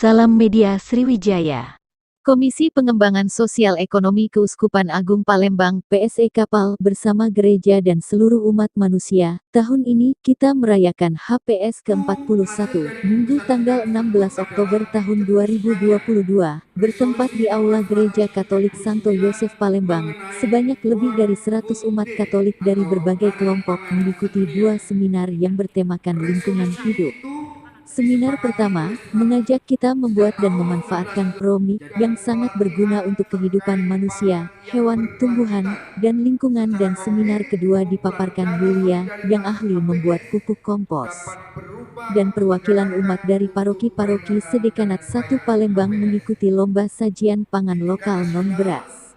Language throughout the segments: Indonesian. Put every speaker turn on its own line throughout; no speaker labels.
Salam Media Sriwijaya.
Komisi Pengembangan Sosial Ekonomi Keuskupan Agung Palembang, PSE Kapal, bersama gereja dan seluruh umat manusia, tahun ini kita merayakan HPS ke-41, Minggu tanggal 16 Oktober tahun 2022, bertempat di Aula Gereja Katolik Santo Yosef Palembang. Sebanyak lebih dari 100 umat Katolik dari berbagai kelompok mengikuti dua seminar yang bertemakan lingkungan hidup. Seminar pertama, mengajak kita membuat dan memanfaatkan promik yang sangat berguna untuk kehidupan manusia, hewan, tumbuhan, dan lingkungan, dan seminar kedua dipaparkan Yulia, yang ahli membuat pupuk kompos. Dan perwakilan umat dari paroki-paroki Sedekanat 1 Palembang mengikuti lomba sajian pangan lokal non-beras.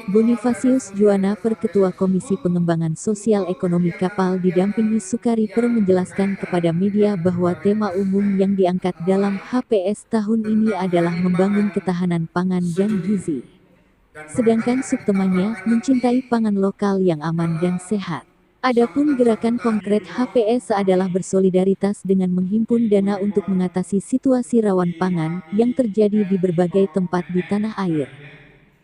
Bonifasius Juwana, Perketua Komisi Pengembangan Sosial Ekonomi Kapal, didampingi Sukari Per, menjelaskan kepada media bahwa tema umum yang diangkat dalam HPS tahun ini adalah membangun ketahanan pangan dan gizi. Sedangkan subtemanya, mencintai pangan lokal yang aman dan sehat. Adapun gerakan konkret HPS adalah bersolidaritas dengan menghimpun dana untuk mengatasi situasi rawan pangan yang terjadi di berbagai tempat di tanah air.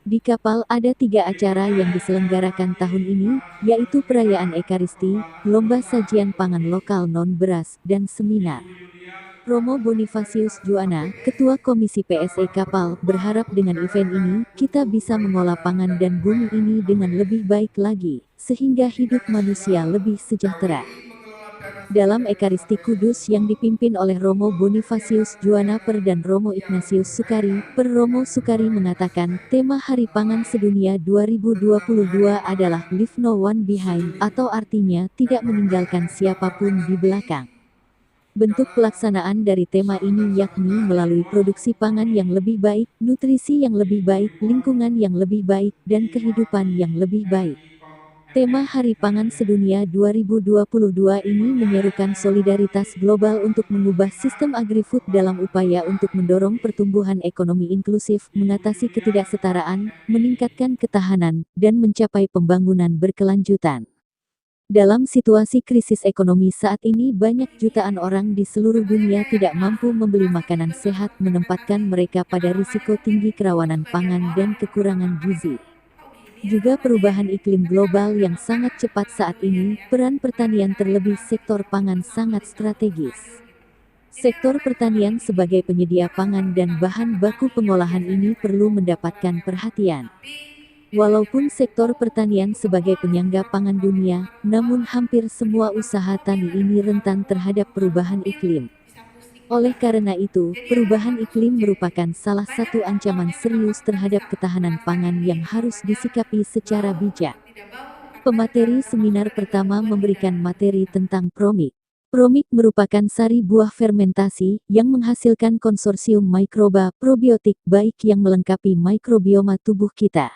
Di kapal ada 3 acara yang diselenggarakan tahun ini, yaitu perayaan Ekaristi, lomba sajian pangan lokal non-beras, dan seminar. Romo Bonifasius Juwana, Ketua Komisi PSE Kapal, berharap dengan event ini, kita bisa mengolah pangan dan bumi ini dengan lebih baik lagi, sehingga hidup manusia lebih sejahtera. Dalam Ekaristi Kudus yang dipimpin oleh Romo Bonifasius Juwana Per dan Romo Ignatius Sukari Per, Romo Sukari mengatakan, tema Hari Pangan Sedunia 2022 adalah Leave No One Behind, atau artinya, tidak meninggalkan siapapun di belakang. Bentuk pelaksanaan dari tema ini yakni melalui produksi pangan yang lebih baik, nutrisi yang lebih baik, lingkungan yang lebih baik, dan kehidupan yang lebih baik. Tema Hari Pangan Sedunia 2022 ini menyerukan solidaritas global untuk mengubah sistem agri-food dalam upaya untuk mendorong pertumbuhan ekonomi inklusif, mengatasi ketidaksetaraan, meningkatkan ketahanan, dan mencapai pembangunan berkelanjutan. Dalam situasi krisis ekonomi saat ini, banyak jutaan orang di seluruh dunia tidak mampu membeli makanan sehat, menempatkan mereka pada risiko tinggi kerawanan pangan dan kekurangan gizi. Juga perubahan iklim global yang sangat cepat saat ini, peran pertanian terlebih sektor pangan sangat strategis. Sektor pertanian sebagai penyedia pangan dan bahan baku pengolahan ini perlu mendapatkan perhatian. Walaupun sektor pertanian sebagai penyangga pangan dunia, namun hampir semua usaha tani ini rentan terhadap perubahan iklim. Oleh karena itu, perubahan iklim merupakan salah satu ancaman serius terhadap ketahanan pangan yang harus disikapi secara bijak. Pemateri seminar pertama memberikan materi tentang promik. Promik merupakan sari buah fermentasi yang menghasilkan konsorsium mikroba probiotik baik yang melengkapi mikrobioma tubuh kita.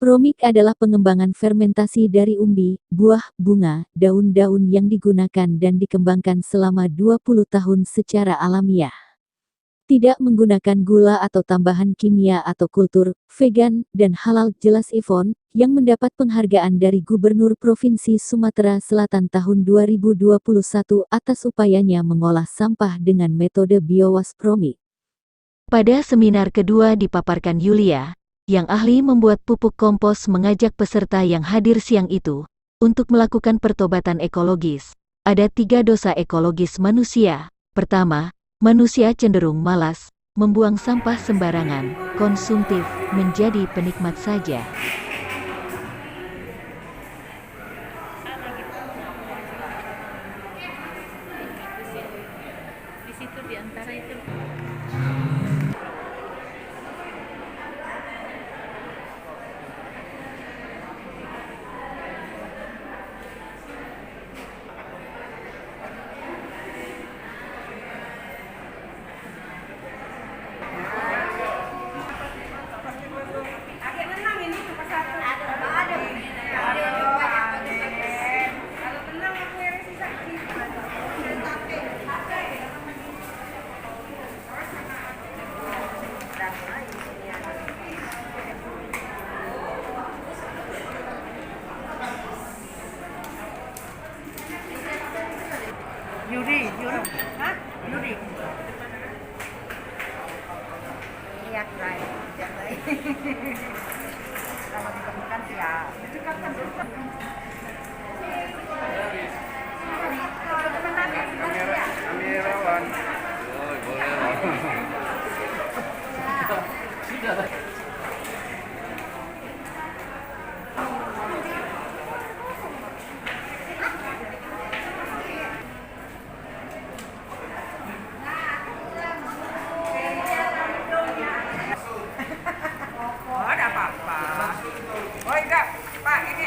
Promik adalah pengembangan fermentasi dari umbi, buah, bunga, daun-daun yang digunakan dan dikembangkan selama 20 tahun secara alamiah. Tidak menggunakan gula atau tambahan kimia atau kultur, vegan, dan halal. Jelas Ivon, yang mendapat penghargaan dari Gubernur Provinsi Sumatera Selatan tahun 2021 atas upayanya mengolah sampah dengan metode biowas promik.
Pada seminar kedua dipaparkan Yulia, yang ahli membuat pupuk kompos, mengajak peserta yang hadir siang itu untuk melakukan pertobatan ekologis. Ada 3 dosa ekologis manusia. Pertama, manusia cenderung malas, membuang sampah sembarangan, konsumtif, menjadi penikmat saja.
Di situ di antara itu. Yuri, hah? Yuri.
Kalau ditemukan siap.
Kamerawan. Oh, boleh lah.
Oh, ada apa-apa. Oh, enggak. Pak, ini